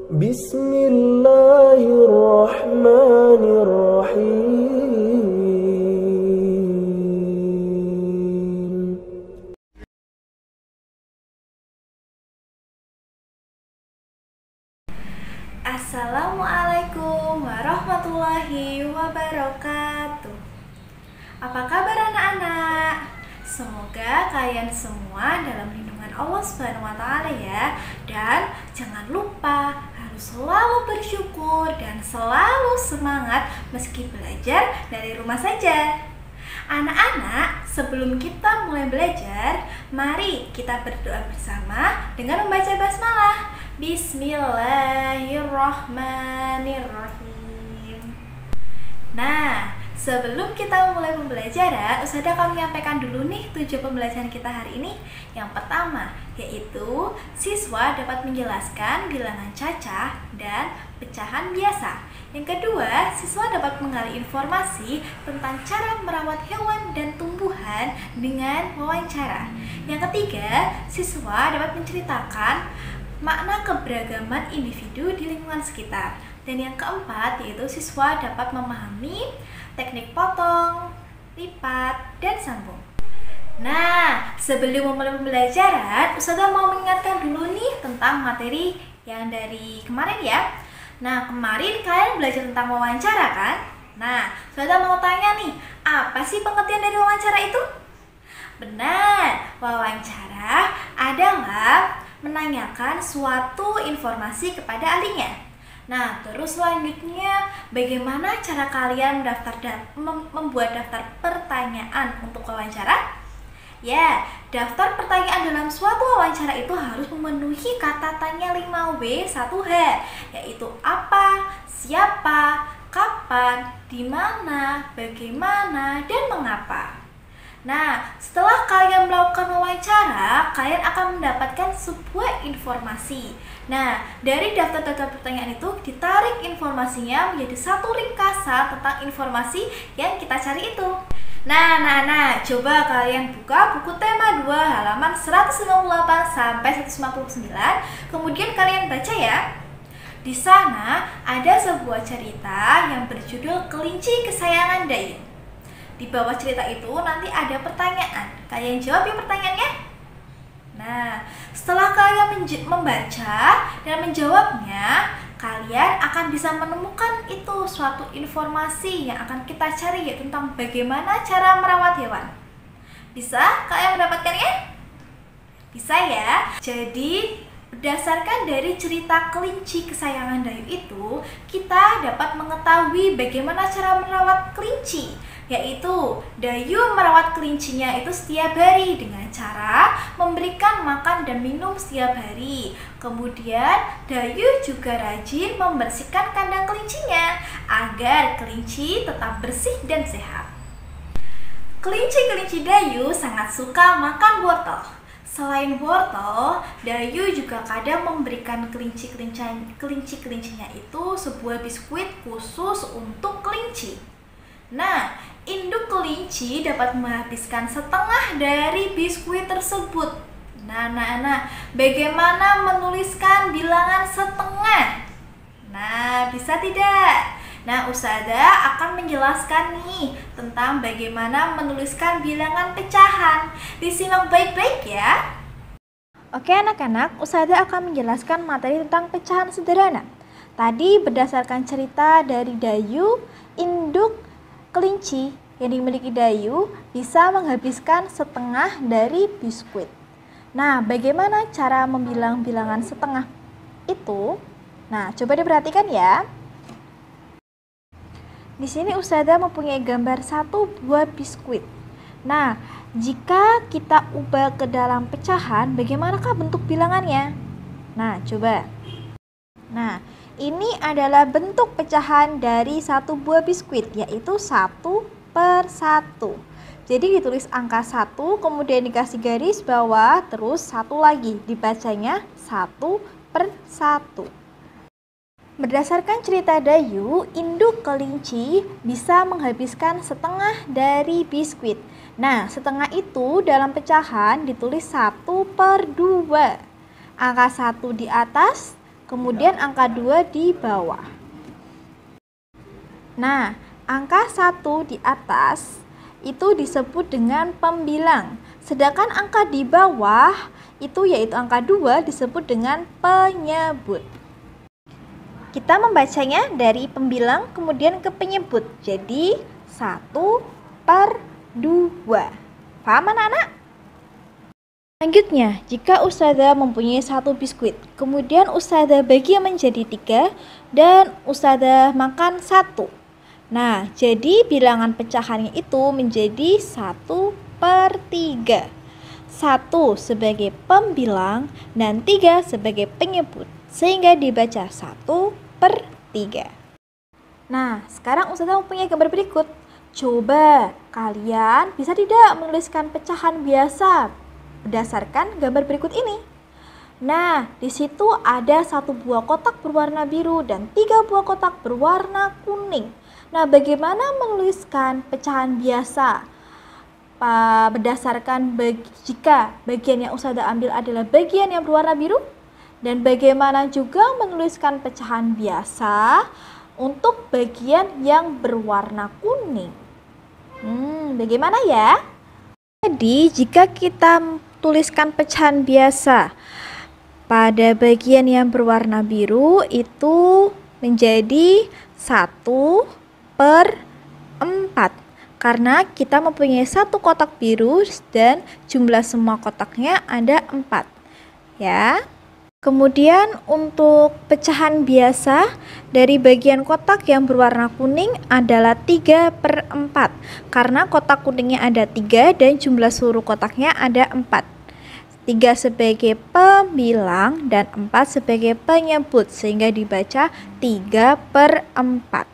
بسم الله الرحمن الرحيم. Assalamualaikum warahmatullahi wabarakatuh. Apa kabar anak-anak? Semoga kalian semua dalam lindungan Allah Subhanahu wa Ta'ala ya. Dan jangan lupa harus selalu bersyukur dan selalu semangat meski belajar dari rumah saja. Anak-anak, sebelum kita mulai belajar, mari kita berdoa bersama dengan membaca basmalah. Bismillahirrahmanirrahim. Nah, sebelum kita mulai pembelajaran, Ustazah akan menyampaikan dulu nih tujuan pembelajaran kita hari ini. Yang pertama, yaitu siswa dapat menjelaskan bilangan cacah dan pecahan biasa. Yang kedua, siswa dapat menggali informasi tentang cara merawat hewan dan tumbuhan dengan wawancara. Yang ketiga, siswa dapat menceritakan makna keberagaman individu di lingkungan sekitar. Dan yang keempat, yaitu siswa dapat memahami teknik potong, lipat, dan sambung. Nah, sebelum memulai pembelajaran, Ustazah mau mengingatkan dulu nih tentang materi yang dari kemarin ya. Nah, kemarin kalian belajar tentang wawancara kan? Nah, Ustazah mau tanya nih, apa sih pengertian dari wawancara itu? Benar, wawancara adalah menanyakan suatu informasi kepada ahlinya. Nah, terus selanjutnya, bagaimana cara kalian membuat daftar pertanyaan untuk wawancara? Ya, daftar pertanyaan dalam suatu wawancara itu harus memenuhi kata tanya 5W 1H, yaitu apa, siapa, kapan, di mana, bagaimana, dan mengapa. Nah, setelah kalian melakukan wawancara, kalian akan mendapatkan sebuah informasi. Nah, dari daftar-daftar pertanyaan itu ditarik informasinya menjadi satu ringkasan tentang informasi yang kita cari itu. Nah, coba kalian buka buku tema 2 halaman 158 sampai 159, kemudian kalian baca ya. Di sana ada sebuah cerita yang berjudul Kelinci Kesayangan Dayu. Di bawah cerita itu nanti ada pertanyaan. Kalian jawab ya pertanyaannya. Nah, setelah kalian membaca dan menjawabnya, kalian akan bisa menemukan itu suatu informasi yang akan kita cari ya tentang bagaimana cara merawat hewan. Bisa kalian mendapatkannya? Bisa ya. Jadi berdasarkan dari cerita Kelinci Kesayangan Dayu itu, kita dapat mengetahui bagaimana cara merawat kelinci, yaitu Dayu merawat kelincinya itu setiap hari dengan cara memberikan makan dan minum setiap hari. Kemudian Dayu juga rajin membersihkan kandang kelincinya agar kelinci tetap bersih dan sehat. Kelinci-kelinci Dayu sangat suka makan wortel. Selain wortel, Dayu juga kadang memberikan kelinci-kelincinya itu sebuah biskuit khusus untuk kelinci. Nah, induk kelinci dapat menghabiskan setengah dari biskuit tersebut. Nah, bagaimana menuliskan bilangan setengah? Nah, bisa tidak? Nah, Ustazah akan menjelaskan nih tentang bagaimana menuliskan bilangan pecahan. Disimak baik-baik ya. Oke anak-anak, Ustazah akan menjelaskan materi tentang pecahan sederhana. Tadi berdasarkan cerita dari Dayu, induk kelinci yang dimiliki Dayu bisa menghabiskan setengah dari biskuit. Nah, bagaimana cara membilang bilangan setengah itu? Nah, coba diperhatikan ya. Di sini Ustazah mempunyai gambar satu buah biskuit. Nah, jika kita ubah ke dalam pecahan, bagaimanakah bentuk bilangannya? Nah, coba. Nah, ini adalah bentuk pecahan dari satu buah biskuit, yaitu 1/1. Jadi ditulis angka 1, kemudian dikasih garis bawah, terus 1 lagi. Dibacanya 1/1. Berdasarkan cerita Dayu, induk kelinci bisa menghabiskan setengah dari biskuit. Nah, setengah itu dalam pecahan ditulis 1/2. Angka 1 di atas, kemudian angka 2 di bawah. Nah, angka 1 di atas itu disebut dengan pembilang. Sedangkan angka di bawah itu yaitu angka 2 disebut dengan penyebut. Kita membacanya dari pembilang kemudian ke penyebut. Jadi 1/2. Paham anak-anak? Selanjutnya, jika Ustazah mempunyai 1 biskuit, kemudian Ustazah bagi menjadi 3 dan Ustazah makan 1. Nah, jadi bilangan pecahannya itu menjadi 1/3. 1 sebagai pembilang dan 3 sebagai penyebut, sehingga dibaca 1/3. Nah, sekarang Ustazah mempunyai gambar berikut. Coba kalian bisa tidak menuliskan pecahan biasa berdasarkan gambar berikut ini. Nah, di situ ada 1 buah kotak berwarna biru dan 3 buah kotak berwarna kuning. Nah, bagaimana menuliskan pecahan biasa berdasarkan jika bagian yang Ustazah ambil adalah bagian yang berwarna biru? Dan bagaimana juga menuliskan pecahan biasa untuk bagian yang berwarna kuning? Bagaimana ya? Jadi, jika kita tuliskan pecahan biasa pada bagian yang berwarna biru itu menjadi 1/4. Karena kita mempunyai 1 kotak biru dan jumlah semua kotaknya ada 4. Ya. Kemudian untuk pecahan biasa dari bagian kotak yang berwarna kuning adalah 3/4. Karena kotak kuningnya ada 3 dan jumlah seluruh kotaknya ada 4. 3 sebagai pembilang dan 4 sebagai penyebut, sehingga dibaca 3/4.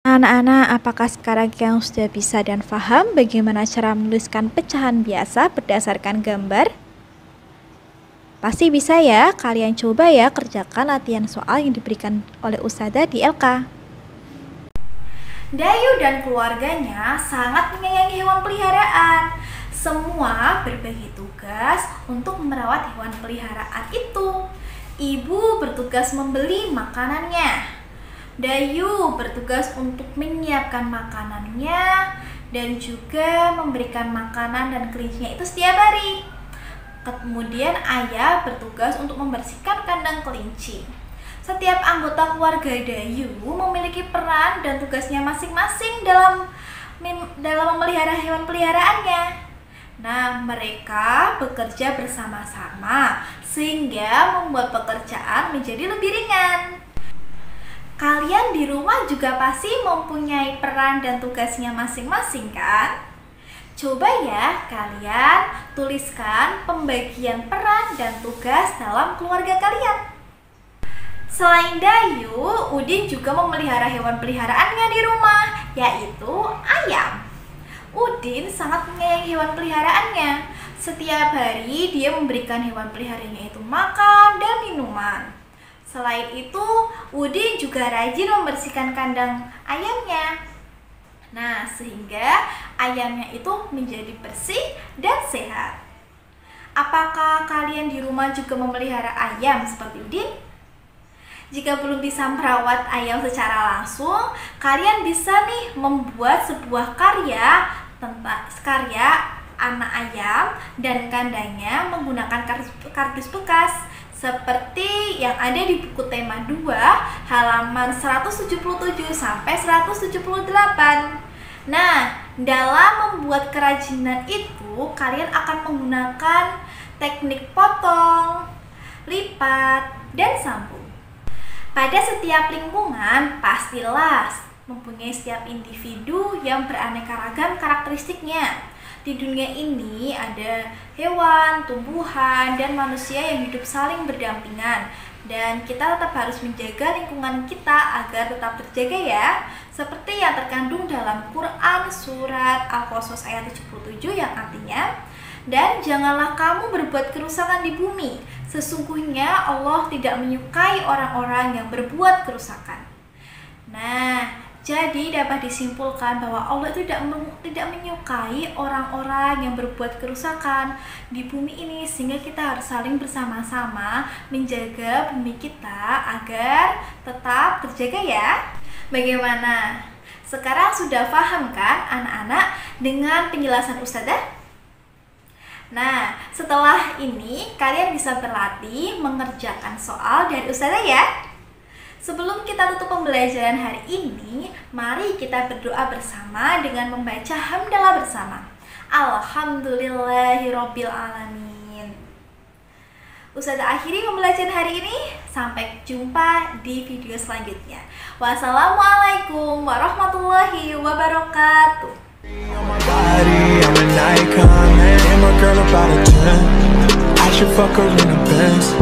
Anak-anak, apakah sekarang yang sudah bisa dan paham bagaimana cara menuliskan pecahan biasa berdasarkan gambar? Pasti bisa ya, kalian coba ya kerjakan latihan soal yang diberikan oleh Ustazah di LK. Dayu dan keluarganya sangat menyayangi hewan peliharaan. Semua berbagi tugas untuk merawat hewan peliharaan itu. Ibu bertugas membeli makanannya. Dayu bertugas untuk menyiapkan makanannya dan juga memberikan makanan dan kelincinya itu setiap hari. Kemudian ayah bertugas untuk membersihkan kandang kelinci. Setiap anggota keluarga Dayu memiliki peran dan tugasnya masing-masing dalam memelihara hewan peliharaannya. Nah, mereka bekerja bersama-sama sehingga membuat pekerjaan menjadi lebih ringan. Kalian di rumah juga pasti mempunyai peran dan tugasnya masing-masing kan? Coba ya kalian tuliskan pembagian peran dan tugas dalam keluarga kalian. Selain Dayu, Udin juga memelihara hewan peliharaannya di rumah, yaitu ayam. Udin sangat menyayangi hewan peliharaannya. Setiap hari dia memberikan hewan peliharaannya itu makan dan minuman. Selain itu, Udin juga rajin membersihkan kandang ayamnya. Nah, sehingga ayamnya itu menjadi bersih dan sehat. Apakah kalian di rumah juga memelihara ayam seperti Udin? Jika belum bisa merawat ayam secara langsung, kalian bisa nih membuat sebuah karya anak ayam dan kandangnya menggunakan kardus bekas. Seperti yang ada di buku tema 2 halaman 177 sampai 178. Nah, dalam membuat kerajinan itu kalian akan menggunakan teknik potong, lipat, dan sambung. Pada setiap lingkungan pastilah mempunyai setiap individu yang beraneka ragam karakteristiknya. Di dunia ini ada hewan, tumbuhan, dan manusia yang hidup saling berdampingan. Dan kita tetap harus menjaga lingkungan kita agar tetap terjaga ya. Seperti yang terkandung dalam Quran surat Al-Qasas ayat 77 yang artinya, dan janganlah kamu berbuat kerusakan di bumi. Sesungguhnya Allah tidak menyukai orang-orang yang berbuat kerusakan. Nah, Jadi dapat disimpulkan bahwa Allah itu tidak menyukai orang-orang yang berbuat kerusakan di bumi ini, sehingga kita harus saling bersama-sama menjaga bumi kita agar tetap terjaga ya. Bagaimana? Sekarang sudah paham kan anak-anak dengan penjelasan Ustazah? Nah, setelah ini kalian bisa berlatih mengerjakan soal dari Ustazah ya. Sebelum kita tutup pembelajaran hari ini, mari kita berdoa bersama dengan membaca hamdalah bersama. Alhamdulillahirabbil alamin. Ustazah akhiri pembelajaran hari ini. Sampai jumpa di video selanjutnya. Wassalamualaikum warahmatullahi wabarakatuh. I'm an icon, man. I'm a girl about a 10. I should fuck her in the Benz.